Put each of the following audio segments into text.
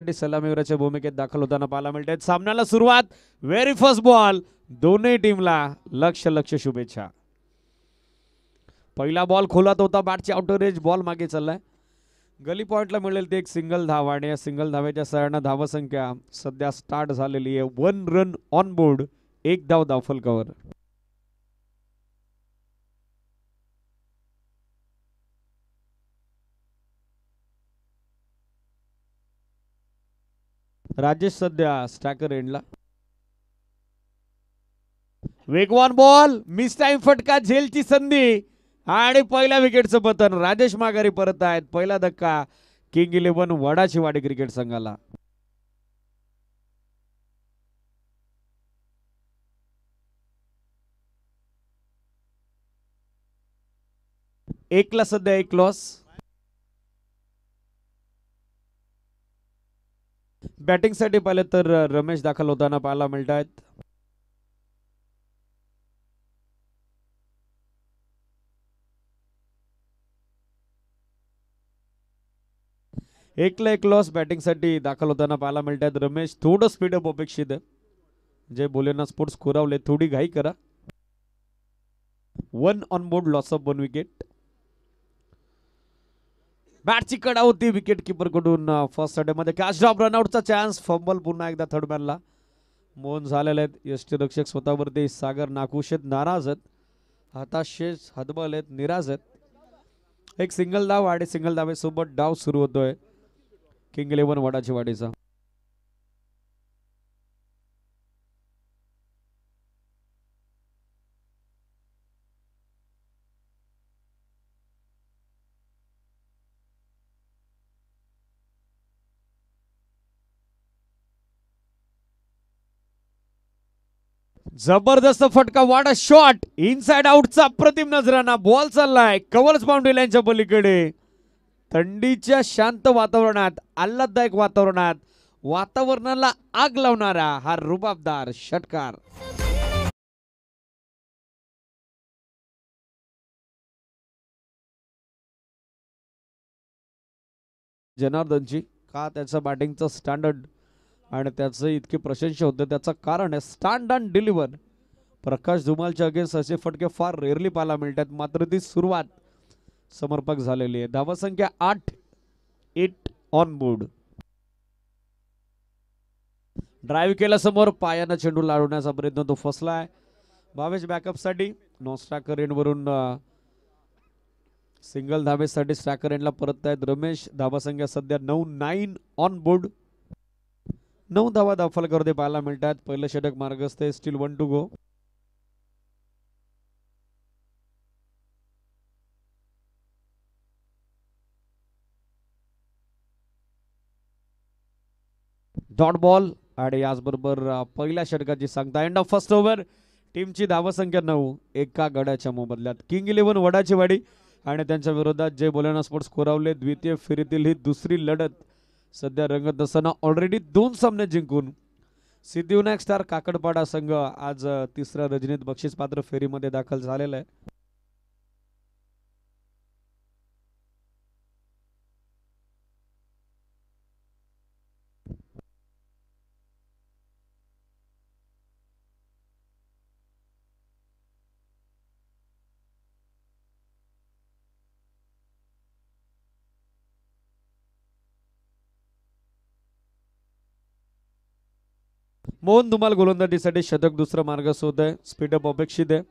साठी सलामीवीराच्या भूमिकेत दाखल होताना पाहायला मिळते. सामन्याला सुरुवात, व्हेरी फर्स्ट बॉल, दोन्ही टीमला लक्ष शुभेच्छा. पहिला बॉल खोलात होता, बॅटची आउटर एज, बॉल मागे चाललाय. गली पॉइंटला मिळेल ते एक सिंगल धाव आणि या सिंगल धावेच्या सहाय्याने धावसंख्या सध्या स्टार्ट झालेली आहे. 1 रन ऑन बोर्ड, 1 धाव धावफलकावर. राजेश सध्या स्ट्रायकर एंडला. वेगवान बॉल, मिस टाइम फटका, झेलची संधी आणि पहिल्या विकेटचं पतन. राजेश माघारी परत आहेत. पहिला धक्का किंग 11 वडाची वाडी क्रिकेट संघाला. एकला सध्या 1 लॉस. बॅटिंग साठी पाहिलं तर रमेश दाखल होताना पाहायला मिळत आहेत. एकला 1 लॉस बॅटिंग साठी दाखल होताना पाहायला मिळत आहेत. रमेश थोडं स्पीडअप अपेक्षित आहे. जे बोलेना स्पोर्ट्स खुरावले, थोडी घाई करा. 1 on board, loss of 1 wicket. बॅटची कडा होती विकेट किपर कडून. फर्स्ट मध्ये कॅच ड्रॉप, रनआउटचा चान्स, फंबल पुन्हा एकदा थर्ड मॅनला. मोहन झालेले आहेत. यष्टीरक्षक स्वतःवरती सागर नाखुशेत, नाराज आहेत, हताशेष, हतबल आहेत, निराज आहेत. एक सिंगल धाव आणि सिंगल धावेसोबत डाव सुरू होतोय किंग 11 वडाची वाडीचा. जबरदस्त फटका, वाडा शॉट, इनसाइड आउटचा अप्रतिम नजराना. बॉल चाललाय कव्हर्स बाउंड्री लाईनच्या पलीकडे. थंडीच्या शांत वातावरणात, आल्हाददायक वातावरणाला आग लावणारा हा रुबाबदार षटकार. जनार्दनची का त्याचं बॅटिंगचं स्टँडर्ड आणि त्याचं इतकी प्रशंसा होते, त्याचं कारण आहे स्टँड अँड डिलिव्हर. प्रकाश धुमालच्या अगेन्स्ट असे फटके फार रेअरली पाहायला मिळतात, मात्र ती सुरुवात समर्पक झालेली आहे. धावसंख्या 8 ऑन बोर्ड. ड्राईव्ह केला समोर, पायानं चेंडू लावण्याचा प्रयत्न, तो फसलाय. भावेश बॅकअप साठी नो स्ट्रायकर एंड वरून सिंगल धावेसाठी स्ट्रायकर एंडला परत आहेत रमेश. धावसंख्या सध्या 9 ऑन बोर्ड. 9 धावा धावफलकावर पाहायला मिळतात. पहिलं षटक मार्गस्थ आहे, still 1 to go. Dot ball आणि याचबरोबर पहिल्या षटकाची सांगता. End of first over. टीमची धावसंख्या 9, एका गड्याच्या मोबदल्यात. किंग 11 वडाची वाडी आणि त्यांच्या विरोधात जय बोलेना स्पोर्ट्स कोरावले. द्वितीय फेरीतील ही दुसरी लढत सध्या रंगत असताना ऑलरेडी 2 सामने जिंकून सिद्धिविनायक स्टार काकडपाडा संघ आज तिसऱ्या रजनीत बक्षीस पात्र फेरीमध्ये दाखल झालेला आहे. मोहन धुमाल गोलंदाजीसाठी षटक दुसरं मार्गस्थ होत आहे. स्पीडअप अपेक्षित आहे.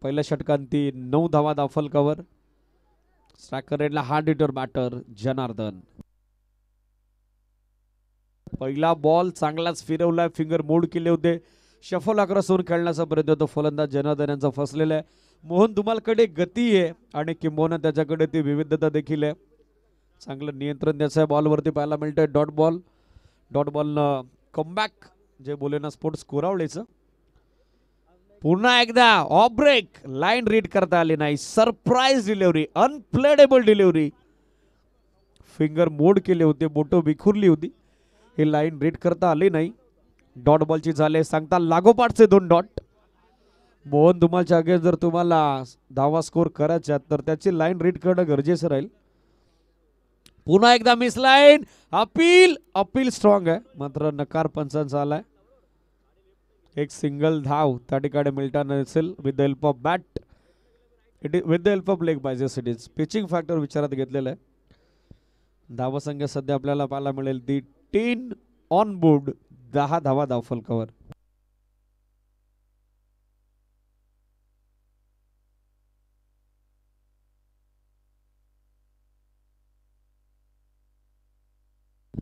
पहिल्या षटकांती 9 धावा धावफलकावर. स्ट्रायकर एंडला हार्ड हिटर बॅटर जनार्दन. पहिला बॉल चांगलाच फिरवलाय, फिंगर मोड केले होते, शफल आक्रस होऊन खेळण्याचा प्रयत्न होतो. फलंदाज जनार्दन यांचा फसलेला आहे. मोहन धुमालकडे गती आहे आणि किंबहुना त्याच्याकडे ती विविधता देखील आहे. चांगलं नियंत्रण त्याचं बॉलवरती पाहायला मिळतंय. डॉट बॉलनं कमबॅक जे बोलेना स्पोर्ट्स कोरावळेचं. पुन्हा एकदा ऑफ ब्रेक, लाईन रीड करता आली नाही. Surprise delivery, unplayable delivery. Finger मोड केले होते, बोटं विखुरली होती, ही लाईन रीड करता आली नाही. डॉट बॉलची झाले सांगता लागोपाठचे 2 डॉट. मोहन धुमालच्या अगेन्स्ट जर तुम्हाला धावा स्कोर करायच्या तर त्याची लाईन रीड करणं गरजेचं राहील. पुन्हा एकदा मिसलाईन. अपील अपील स्ट्रॉंग आहे, मात्र नकार पंचांचा आलाय. एक सिंगल धाव त्या ठिकाणी मिळताना असेल with the help of bat, with the help of leg byes. It is pitching factor विचारात घेतलेला आहे. धावसंख्या सध्या आपल्याला पाहायला मिळेल दी 10 ऑन बोर्ड, 10 धावा धावफलकावर.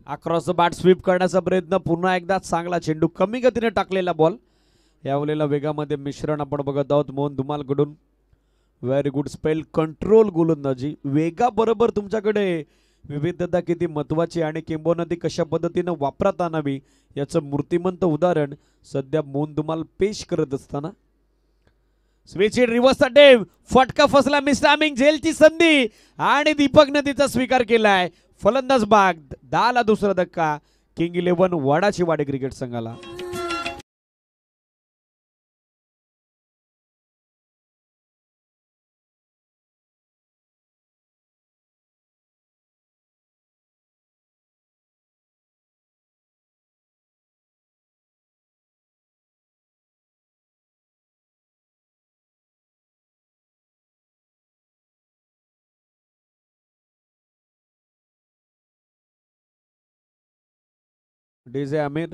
अक्रॉस द बॅट स्वीप करण्याचा प्रयत्न. पुन्हा एकदा चांगला चेंडू, कमी गतीने टाकलेला बॉल. यावेळेला वेगामध्ये मिश्रण आपण बघत आहोत मोहन धुमाल कडून. व्हेरी गुड स्पेल, कंट्रोल गोलंदाजी. वेगाबरोबर तुमच्याकडे विविधता किती महत्वाची आणि किंबहुना ती कशा पद्धतीने वापरात आणावी याचं मूर्तिमंत उदाहरण सध्या मोहन धुमाल पेश करत असताना. स्विच रिव्हर्स अटेम्प्ट, फटका फसला, मिस टायमिंग, झेलची संधी आणि दीपकने तिचा स्वीकार केलाय. फलंदाज बाद, 10 ला दुसरा धक्का. किंग 11 वडाची वाडी क्रिकेट संघाला. डीजे आमिर,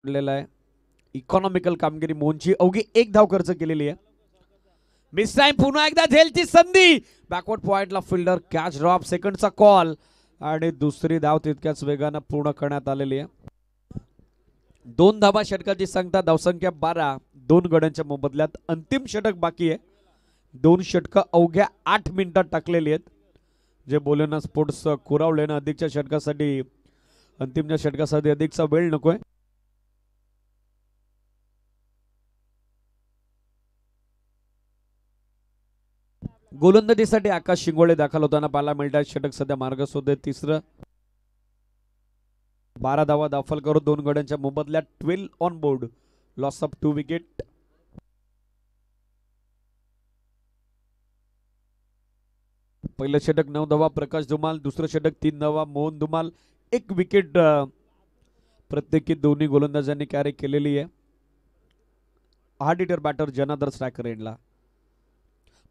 आहे इकॉनॉमिकल कामगिरी मोहनची. अवघी 1 धाव खर्च केलेली आहे. मिस टाइम, पुन्हा एकदा झेलची संधी, बॅकवर्ड पॉइंटला फिल्डर, कॅच ड्रॉप, सेकंडचा कॉल आणि दुसरी धाव तितक्याच वेगानं पूर्ण करण्यात आलेली आहे. 2 धावा षटकाची सांगता, धावसंख्या 12. 2 गड्यांच्या मोबदल्यात अंतिम षटक बाकी आहे. 2 षटकं अवघ्या 8 मिनिटात टाकलेली आहेत. जे बोलेना स्पोर्ट्स कुरावलेनं अधिकच्या षटकासाठी, अंतिमच्या षटकासाठी अधिकचा वेळ नकोय. गोलंदाजीसाठी आकाश शिंगोळे दाखल होताना पाहायला मिळतात. षटक सध्या मार्गस्थ आहे, तिसरं. 12 धावा दाखल करून 2 गड्यांच्या मोबदल्यात 12 on board, loss of 2 wicket. पहिलं षटक 9 धावा प्रकाश धुमाल, दुसरं षटक 3 धावा मोहन धुमाल. 1 विकेट प्रत्येकी दोन्ही गोलंदाजांनी कॅरी केलेली आहे. हार्ड हिटर बॅटर जनादर स्ट्रायकर एंडला.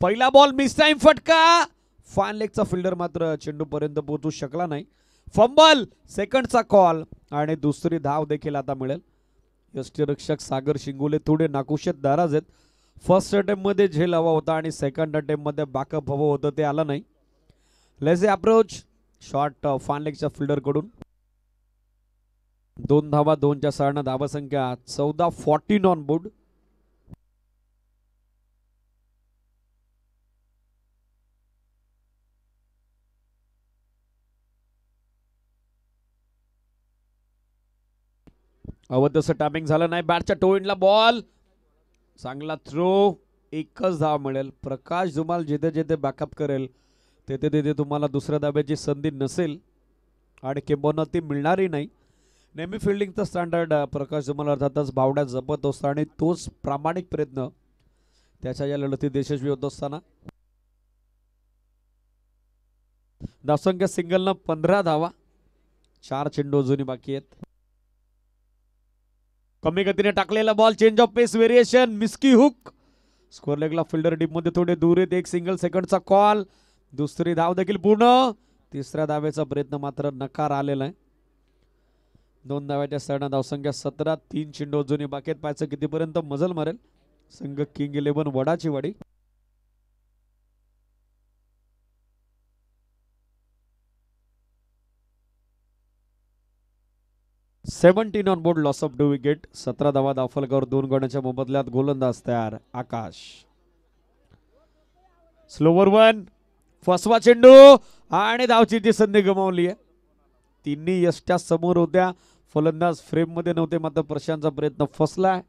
पहिला बॉल मिस टाइम, फटका. फाइन लेगचा फिल्डर मात्र चेंडू पर्यंत पोहोचू शकला नाही. फंबल, सेकंडचा कॉल आणि दुसरी धाव देखील आता मिळेल. यष्टीरक्षक सागर शिंगोले थोडे नाकुशेत नाराज आहेत. फर्स्ट अटेम्प्ट मध्ये झेल हवा होता आणि सेकंड अटेम्प्ट मध्ये बॅकअप हवं होतं, ते आलं नाही. लेझी अप्रोच, शॉट फाइन लेगच्या फिल्डर कडून. 2 धावा, 2च्या 6 धावा संख्या 14, 14 ऑन बोर्ड. हवं तसं टायमिंग झालं नाही. बॅटच्या टो एंडला बॉल, चांगला थ्रो, 1च धाव मिळेल. प्रकाश धुमाल जिथे जिथे बॅकअप करेल तेथे तिथे तुम्हाला दुसऱ्या धाब्याची संधी नसेल आणि किंबहुना ती मिळणारही नाही. नेहमी फिल्डिंगचा स्टँडर्ड प्रकाश धुमाल अर्थातच बावड्या जपत असतो आणि तोच प्रामाणिक प्रयत्न त्याच्या या लढतीत यशस्वी होत असताना. धावसंख्या सिंगलनं 15 धावा, 4 चेंडू अजूनही बाकी आहेत. कमी गतीने टाकलेला ball, change off pace, variation, miscue hook. Square लेगला फिल्डर डीप मध्ये थोडे दूर आहेत. 1 सिंगल, सेकंडचा कॉल, दुसरी धाव देखील पूर्ण. तिसऱ्या धावेचा प्रयत्न मात्र नकार आलेला आहे. 2 धाव्याच्या 6 धावसंख्या 17, 3 चेंडू अजूनही बाकी आहेत. पाहायचं कितीपर्यंत मजल मारेल संघ किंग 11 वडाची वाडी. Seventeen on board, loss of 2 wicket. 17 धावा दाफलकर, 2 गड्यांच्या मोबदल्यात गोलंदाज तयार आकाश. स्लोवर 1, फसवा चेंडू आणि धावची संधी गमावली आहे. तिन्ही यष्ट्या समोर होत्या, फलंदाज फ्रेम मध्ये नव्हते, मात्र प्रशांतचा प्रयत्न फसलाय.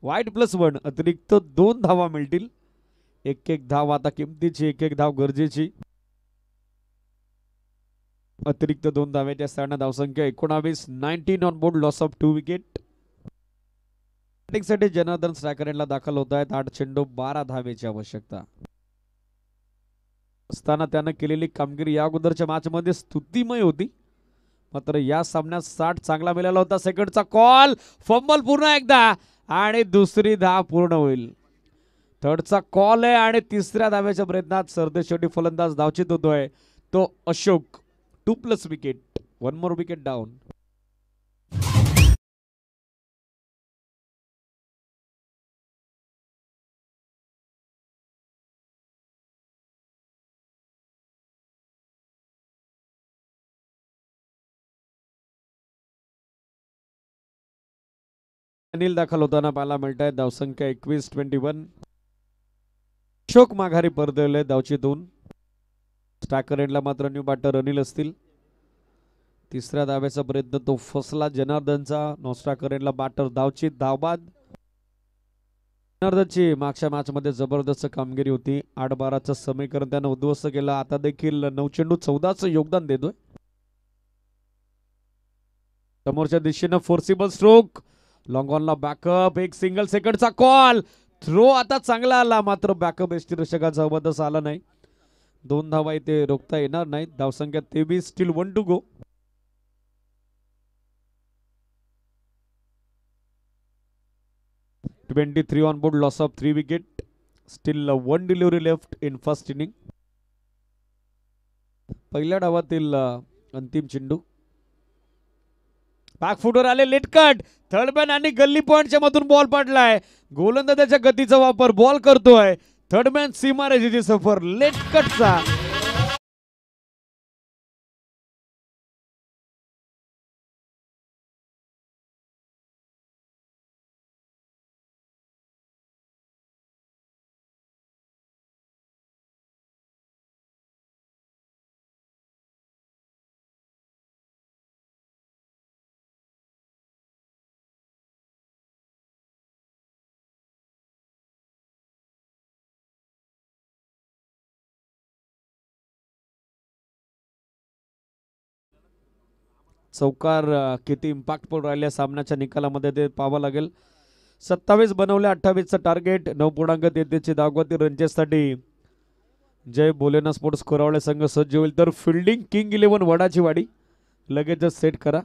वाईट +1, अतिरिक्त 2 धावा मिळतील. 1-1 धाव आता किमतीची, 1-1 धाव गरजेची. अतिरिक्त 2 धावेच्या असताना धावसंख्या 19. 19 on board, loss of 2 wicket. साठी जनार्दन स्ट्रायकर यांना दाखल होत आहेत. 8 चेंडू 12 धावेची आवश्यकता असताना त्यानं केलेली कामगिरी या अगोदरच्या मॅच मध्ये स्तुतिमय होती. मात्र या सामन्यात 60 चांगला मिळाला होता. सेकंडचा कॉल, फंबल पुन्हा एकदा आणि दुसरी धाव पूर्ण होईल. थर्डचा कॉल आहे आणि तिसऱ्या धावेच्या प्रयत्नात सरदेशेवटी फलंदाज धावचित होतोय तो Ashok. 2+ wicket, 1 more wicket down. Anil दाखल होताना पाहायला मिळत आहे. धावसंख्या 21-21. अशोक माघारी परतले धावचीतून. स्ट्रायकर एंडला मात्र न्यू बॅटर अनिल असतील. तिसऱ्या धाव्याचा प्रयत्न तो फसला जनार्दनचा. नो स्ट्रायकर एंडला बॅटर धावचीत, धावबाद. जनार्दनची मागच्या मॅच मध्ये जबरदस्त कामगिरी होती. 8-12चं समीकरण त्यानं उद्ध्वस्त केलं. आता देखील 9 चेंडू 14चं योगदान देतोय. समोरच्या दिशेनं फोर्सिबल स्ट्रोक, लॉंग ऑनला बॅकअप, एक सिंगल. सेकंडचा कॉल, थ्रो आता चांगला आला मात्र बॅकअप यष्टीरक्षकाचा अबद्धच आला नाही. 2 धावा इथे रोखता येणार नाहीत. धावसंख्या 23. Still 1 to go. (23 on board, loss of 3 wicket. Still 1 delivery left in first inning. पहिल्या डावातील अंतिम चेंडू. बॅकफुटवर आले, लेट कट. थर्डमॅन आणि गल्ली पॉइंटच्या मधून बॉल पडलाय. गोलंदाजाच्या गतीचा वापर बॉल करतोय. थर्डमॅन सीमारेषेची सफर लेट कटचा. चौकार किती इम्पॅक्टफुल राहिल्या सामन्याच्या निकालामध्ये ते पाहावं लागेल. 27 बनवले, 28चं टार्गेट. 9.33ची धावगती रणजेसाठी जय बोलेना स्पोर्ट्स कोरावळे संघ सज्ज होईल. तर फिल्डिंग किंग 11 वडाची वाडी लगेचच सेट करा.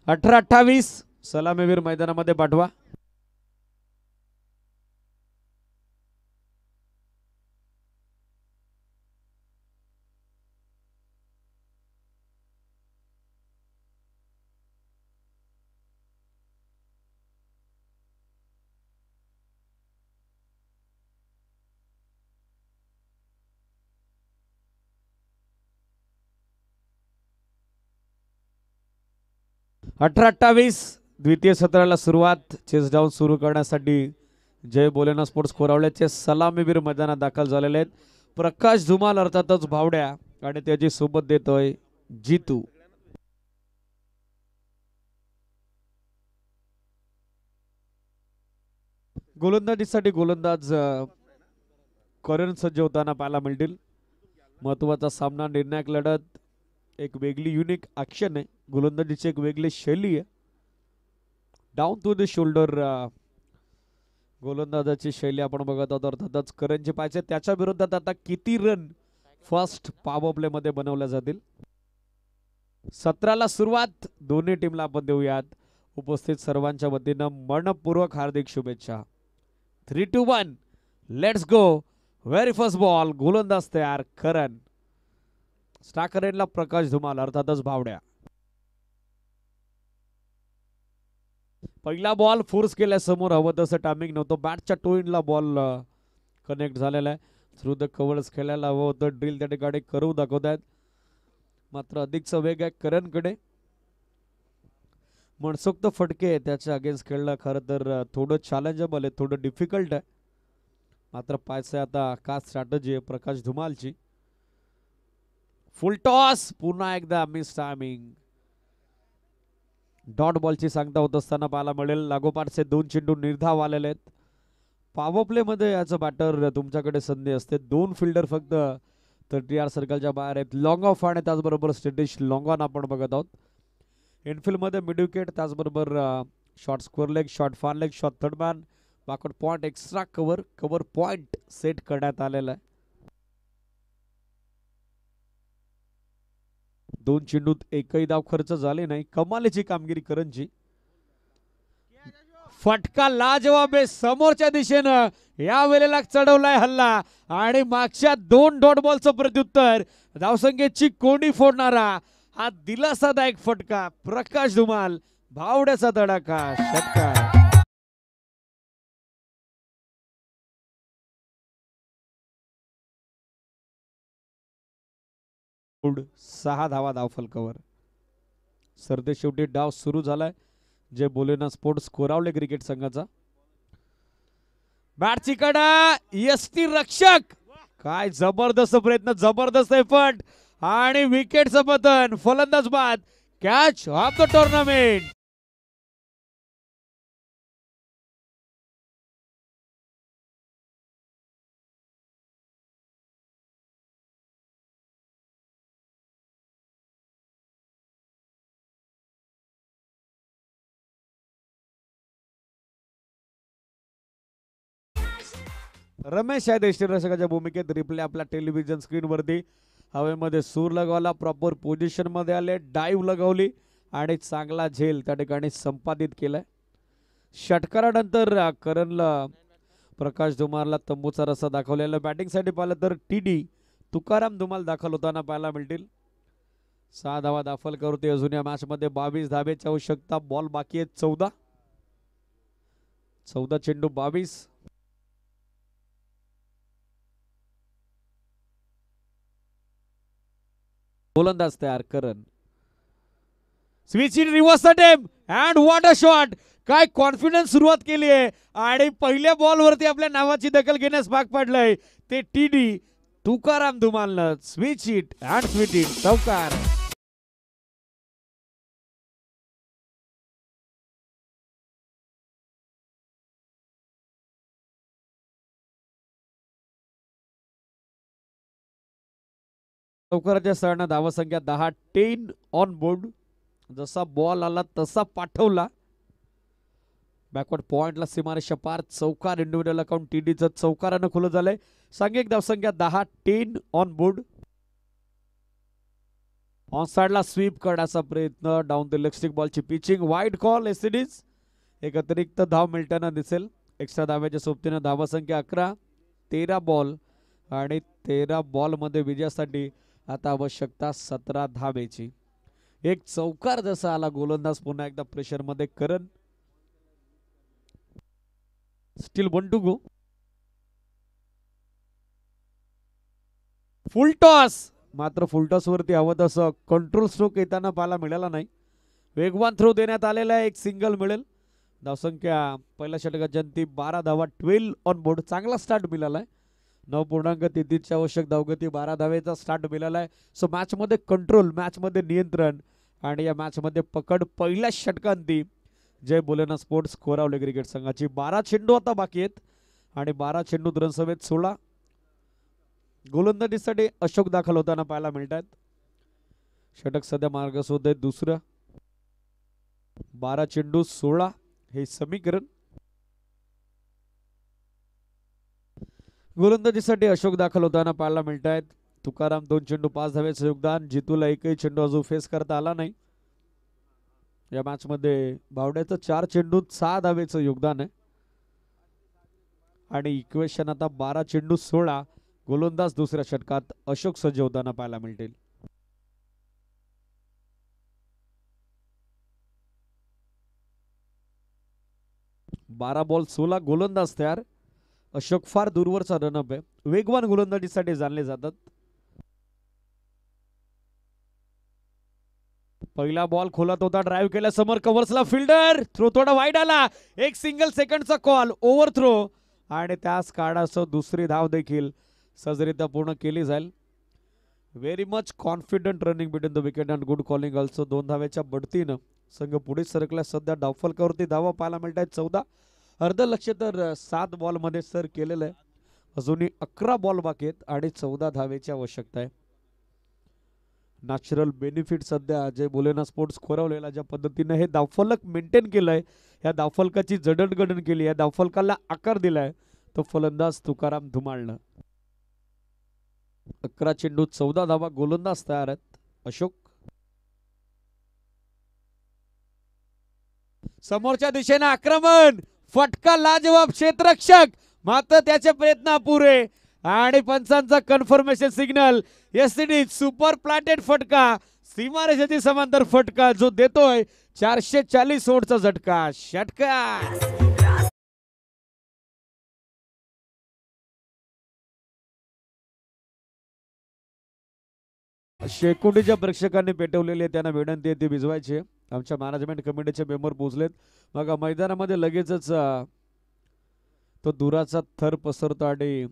अठरा 28 सलामीवीर मैदानामध्ये पाठवा. 18-28 द्वितीय सत्राला सुरुवात. चेस डाऊन सुरू करण्यासाठी जय बोलेना स्पोर्ट्स कोरावळ्याचे सलामीवीर मैदानात दाखल झालेले आहेत. प्रकाश धुमाल अर्थातच भावड्या आणि त्याची सोबत देतोय जितू. गोलंदाजीसाठी गोलंदाज करण सज्ज होताना पाहायला मिळतील. महत्वाचा सामना, निर्णायक लढत, एक वेगळी युनिक ॲक्शन आहे. गोलंदाजीची एक वेगळी शैली आहे. डाऊन टू द शोल्डर गोलंदाजाची शैली आपण बघत आहोत. अर्थातच करणचे पाहिजे त्याच्या विरोधात आता किती रन फर्स्ट पॉवर प्ले मध्ये बनवल्या जातील. सत्राला सुरुवात दोन्ही टीमला आपण देऊयात उपस्थित सर्वांच्या वतीनं मनपूर्वक हार्दिक शुभेच्छा. 3-2-1 let's go. Very first ball. गोलंदाज तयार करण. स्टार्कर एंडला प्रकाश धुमाल अर्थातच भावड्या. पहिला बॉल फोर्स केल्यासमोर हवं तसं टायमिंग नव्हतं. बॅटच्या टोइनला बॉल कनेक्ट झालेला आहे. थ्रू द कव्हर्स खेळायला हवं होतं. ड्रिल त्या ठिकाणी करू दाखवत आहेत. मात्र अधिकचा वेग आहे करणकडे. मनसोक्त फटके त्याच्या अगेन्स्ट खेळलं. खरं तर थोडं चॅलेंजेबल आहे, थोडं डिफिकल्ट आहे. मात्र पाहायचं आता का स्ट्रॅटजी आहे प्रकाश धुमालची. फुल टॉस. पुन्हा एकदा मिस टायमिंग. डॉट बॉलची सांगता होत असताना पाहायला मिळेल. लागोपाठचे 2 चेंडू निर्धाव आलेले आहेत. पॉवर प्ले मध्ये याचं बॅटर तुमच्याकडे संधी असते. 2 फिल्डर फक्त 30 सर्कलच्या बाहेर आहेत. लॉंग ऑफ आणि त्याचबरोबर स्टेटिश लॉंग ऑन आपण बघत आहोत. इनफिल्ड मध्ये मिड विकेट, त्याचबरोबर शॉर्ट स्क्वेअर लेग, शॉर्ट फार leg, short third man, backward point, extra cover point set करण्यात आलेला आहे. 2 चेंडूत एकही धाव खर्च झाले नाही. कमालीची कामगिरी करणची. फटका लाजवाब आहे. समोरच्या दिशेनं या वेळेला चढवलाय हल्ला आणि मागच्या 2 डॉट बॉलचं प्रत्युत्तर धावसंख्येची कोणी फोडणारा हा दिलासादायक फटका. प्रकाश धुमाल, भावड्याचा तडाखा, षटकार. 6 धावा धावफलकावर. सरते शेवटी डाव सुरू झालाय. जे बोलेना स्पोर्ट्स कोरावले क्रिकेट संघाचा. बॅटची कडा. एसटी रक्षक. काय जबरदस्त प्रयत्न, जबरदस्त एफर्ट आणि विकेटचं पतन. फलंदाज बाद. Catch of the tournament. Ramesh आहे देशरक्षकाच्या भूमिकेत. रिप्ले आपल्या टेलिव्हिजन स्क्रीनवरती. हवेमध्ये सूर लगावला, प्रॉपर पोझिशन मध्ये आले, डाईव्ह लगावली आणि चांगला झेल त्या ठिकाणी संपादित केलाय. षटकारानंतर करणला प्रकाश धुमालला तंबूचा रस्ता दाखवलेला. बॅटिंगसाठी पाहिलं तर TD तुकाराम धुमाल दाखल होताना पाहायला मिळतील. 6 धावा दाखल करते अजून या मॅच मध्ये. 22 धावेची आवश्यकता. बॉल बाकी आहेत 14 चेंडू 22. गोलंदाज तयार Karan. Switch in reverse attempt and what a shot. काय कॉन्फिडन्स सुरुवात केली आहे आणि पहिल्या बॉल वरती आपल्या नावाची दखल घेण्यास भाग पडलंय ते TD तुकाराम धुमालनं. Switch it and switch it. चौकार. चौकाराच्या सहानं धावसंख्या 10. 10 ऑन बोर्ड. जसा बॉल आला तसा पाठवला. बॅकवर्ड पॉइंटला सीमारेषा पार. चौकार. इंडिव्हिज्युअल अकाउंट TDचं चौकारानं खुलं झालंय. सांघिक धावसंख्या 10. 10 ऑन बोर्ड. ऑन साइडला स्वीप करण्याचा प्रयत्न. डाऊन द लेग स्टिक बॉलची पिचिंग. Wide call. एससीडीज. एक अतिरिक्त धाव मिळताना दिसेल. एक्स्ट्रा धाव्याच्या सोबतीनं धावसंख्या 11. 13 बॉल आणि 13 बॉल मध्ये विजयासाठी आता आवश्यकता 17 धावेची. एक चौकार जसा आला. गोलंदाज पुन्हा एकदा प्रेशर मध्ये. Karan still 1 to go. Full toss. मात्र फुल टॉस वरती हवं तसं कंट्रोल स्ट्रोक येताना पाहायला मिळाला नाही वेगवान थ्रो देण्यात आलेला आहे, एक सिंगल मिळेल. धावसंख्या पहिल्या षटकाच्या अंती 12 धावा, 12 ऑन बोर्ड. चांगला स्टार्ट मिळाला आहे. 9.33 आवश्यक धावगती, 12 धावेचा स्टार्ट मिळाला आहे. सो मॅच मध्ये कंट्रोल, मॅच मध्ये नियंत्रण आणि या मॅच मध्ये पकड पहिल्या षटकांती जय बोलेना स्पोर्ट्स कोरावले क्रिकेट संघाची. 12 चेंडू आता बाकी आहेत आणि 12 चेंडू रनसभेत 16. गोलंदाजीसाठी अशोक दाखल होताना पाहायला मिळतात. षटक सध्या मार्गस्थ आहे दुसरं. 12 चेंडू 16 हे समीकरण. गोलंदाजीसाठी अशोक दाखल होताना पाहायला मिळतात. तुकाराम 2 चेंडू 5 धावेचं योगदान. जितूला एकही चेंडू अजून फेस करता आला नाही. या मॅच मध्ये बावड्याचं 4 चेंडू 6 धावेचं योगदान आहे आणि इक्वेशन आता 12 चेंडू 16. गोलंदाज दुसऱ्या षटकात अशोक सज्ज होताना पाहायला मिळतील. बारा बॉल 16 गोलंदाज तयार. अशोक फार दूरवरचा रनअप आहे. वेगवान गोलंदाजीसाठी जाणले जातात. पहिला बॉल खोलात होता, ड्राइव्ह केला समोर, कव्हर्सला फिल्डर, थ्रो थोडा वाईड आला. एक सिंगल सेकंडचा कॉल, ओव्हर थ्रो आणि त्याच काढासह दुसरी धाव देखील सहजरित्या पूर्ण केली जाईल. Very much confident running between the wicket and good calling also. 2 धावेच्या बढतीनं संघ पुढे सरकला. सध्या डावफलकावरती धावा पाहायला मिळत आहेत 14. अर्ध लक्ष तर 7 बॉल मध्ये सर केलेलं आहे. अजूनही 11 बॉल बाकी आहेत आणि 14 धावेची आवश्यकता आहे. नॅचरल बेनिफिट सध्या अजय बोलेना स्पोर्ट्स खोरवलेला ज्या पद्धतीने हे धावफलक मेंटेन केलंय, या धावफलकाची जडणघडण केली, या धावफलकाला आकार दिलाय, तो फलंदाज तुकाराम धुमाळनं. 11 चेंडू 14 धावा. गोलंदाज तयार आहेत अशोक. समोरच्या दिशेने आक्रमण, फटका लाजवाब, क्षेत्ररक्षक मात्र त्याचे प्रयत्न अपुरे आणि पंचांचा confirmation signal. SD super planted फटका, सीमारेषेची समांतर फटका जो देतोय 440 ओव्हरचा झटका. षटकार शेकोटीच्या प्रेक्षकांनी पेटवलेले त्यांना विनंती आहे ती भिजवायची. आमच्या मॅनेजमेंट कमिटीचे मेंबर पोहोचलेत. मग मैदानामध्ये लगेचच तो धुराचा थर पसरतो आणि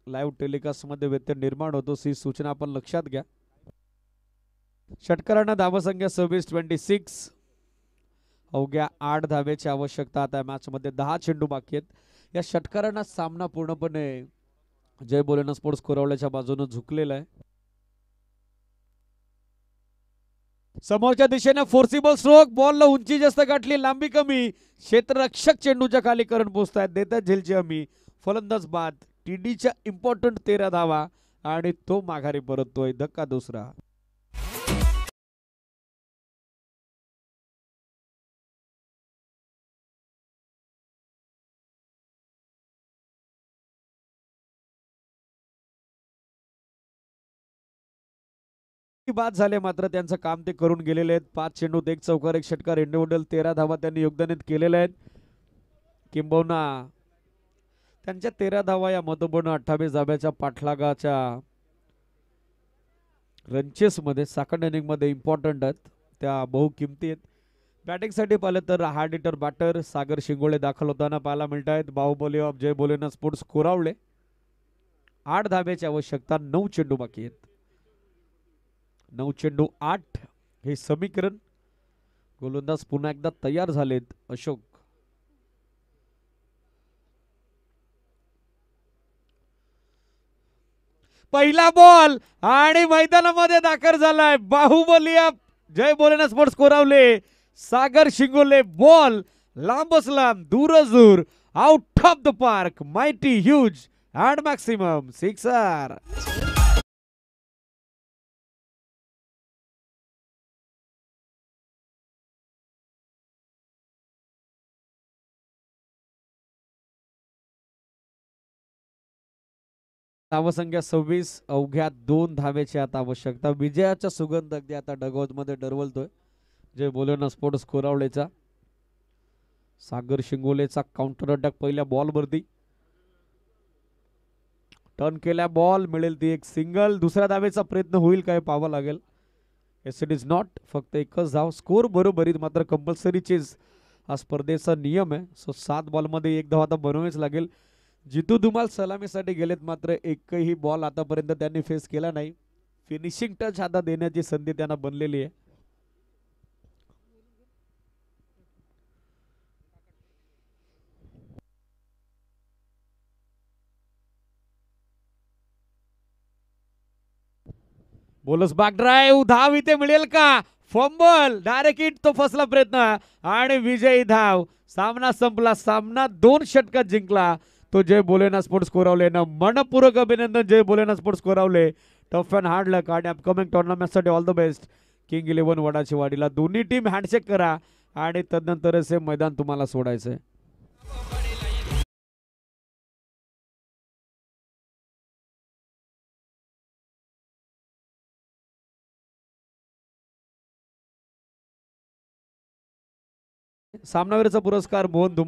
लाईव्ह टेलिकास्ट मध्ये व्यत्यय निर्माण होतो. ही सूचना आपण लक्षात घ्या. षटकारांना धावसंख्या 26-26. अवघ्या 8 धावेची आवश्यकता. आता मॅच मध्ये 10 चेंडू बाकी आहेत. या षटकारांना सामना पूर्णपणे जय बोलेना स्पोर्ट्स कोरावल्याच्या बाजूने झुकलेला आहे. समोरच्या दिशेने फोर्सिबल स्ट्रोक, बॉलला उंची जास्त गाठली, लांबी कमी, क्षेत्ररक्षक चेंडूच्या खाली करंट पोहोचतायत, देतात झेलची हमी. फलंदाज बाद. टीडीच्या इम्पॉर्टंट 13 धावा आणि तो माघारी परततोय. धक्का दुसरा. बाद झाले मात्र त्यांचं काम ते करून गेलेले आहेत. 5 चेंडूत 1 चौकार 1 षटकार, इंडिव्हिज्युअल 13 धावा त्यांनी योगदानित केलेल्या आहेत. किंबहुना त्यांच्या 13 धावा या महत्त्वपूर्ण 28 धाव्याच्या पाठलागाच्या रनचेस मध्ये सेकंड इनिंग मध्ये इम्पॉर्टंट आहेत. त्या बहुकिमती आहेत. बॅटिंग साठी पाहिलं तर hard hitter batter Sagar Shingole दाखल होताना पाहायला मिळत आहेत. Baahubali of Jai Bolena sports Koravale. 8 धाव्याची आवश्यकता. 9 चेंडू बाकी आहेत. 9 चेंडू 8 हे समीकरण. गोलंदाज पुन्हा एकदा तयार झालेत अशोक. पहिला बॉल आणि मैदानामध्ये दाखल झालाय बाहुबली जय बोलेना स्पोर्ट्स कोरावले. सागर शिंगोले बॉल लांबच लांब, दूरच दूर, out of the park, mighty huge and maximum sixer. धावसंख्या 26. अवघ्या 2 धावेची आता आवश्यकता. विजयाचा सुगंध अगदी आता डगआउट मध्ये डरवलतोय जय बोलेना स्पोर्ट्स कोरावळेचा. सागर शिंगोलेचा काउंटर अटॅक पहिल्या बॉल वरती. टर्न केल्या बॉल मिळेल ती एक सिंगल. दुसऱ्या धावेचा प्रयत्न होईल काय पाहावं लागेल. Yes it is not. फक्त एकच धाव. स्कोर बरोबरीत मात्र कंपल्सरी चेज हा स्पर्धेचा नियम आहे. सो 7 बॉलमध्ये एक धाव आता बनवावीच लागेल. जितू धुमाल सलामीसाठी गेलेत मात्र एकही बॉल आतापर्यंत त्यांनी फेस केला नाही. फिनिशिंग टच आता देण्याची संधी त्यांना बनलेली आहे. बोलस बॅक ड्राईव्ह. धाव इथे मिळेल का? Fumble direct hit. तो फसला प्रयत्न आणि विजयी धाव. सामना संपला. सामना 2 षटकात जिंकला तो जय बोलेना स्पोर्ट्स कोरावले ना. मनपूर्वक अभिनंदन Jai Bolena sports Koravale. Tough and hard luck आणि अपकमिंग टुर्नामेंटसाठी ऑल द बेस्ट. किंग 11 वडाची वाडीला दोन्ही टीम हँडशेक करा आणि तदनंतरच हे मैदान तुम्हाला सोडायचंय. सामनावीरचा पुरस्कार मोहन धुमाळ